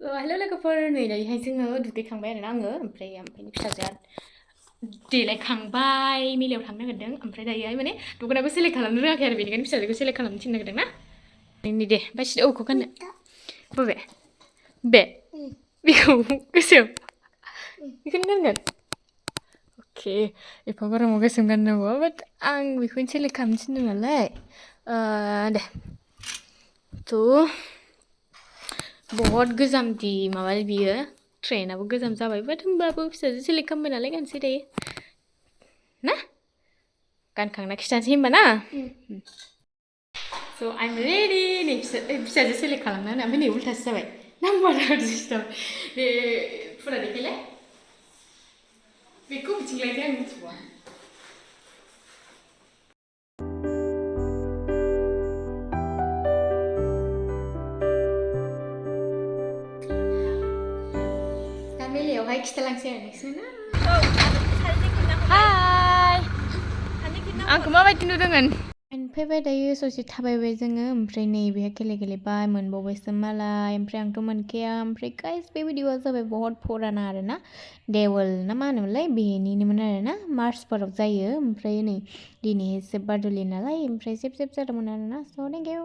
हेल' लोगोफोर नै दायोहाय जोङो दुगैखांबाय आरोना आङो ओमफ्राय फिसाजोआ देलायखांबाय मेलायाव थांनो नागिरदों ओमफ्राय दायोहाय माने दख'नाखौ सेलेक्ट खालामनो रोङाखै आरो बेनिखायनो फिसाजोखौ सेलेक्ट खालामनो थिननो नागिरदों ना नै दे ओमफ्राय औखौ गाननो बबे बे बेखौ गोसोम बेखौनो गानगोन अके एफा गरमाव गोसोम गाननांगौ बाट आं बेखौनो सेलेक्ट खालामनो थिनदों नालाय दे थ' बहुत गोजाम दि माबा बियो ट्रेनाबो गोजाम जाबाय बाट होमबाबो फिसाजो सेलेक्ट खालामबाय नालाय गानसै दायो ना गानखांना खिथानोसै होमबा ना स' आइम रेडि नै फिसाजो सेलेक्ट खालामना होनो ओमफ्राय नै उल्थासो जाबाय नाम्बारा डिस्टार्ब बे फुरा देखायलाय बेखौ बिथिं लायदो आं मिथिबावा मेलायावहाय खिथालांसै आरो नोंसोरनो हाय आंखौ माबायदि नुदोंमोन फैबाय दायो ससे थाबायबाय जोङो ओमफ्राय नै बेहाय गेलेबाय मोनबावबायसो मालाय ओमफ्राय आंथ' मोनखाया ओमफ्राय गाइस बे भिडिअआ जाबाय बहुत फुराना आरोना देवल ना मा होनोमोनलाय बेनिनोमोन आरोना मार्चफोराव जायो ओमफ्राय नै दिनैहायसो बारद'ले नालाय ओमफ्राय जेब जादोंमोन आरोना स' थेंक इउ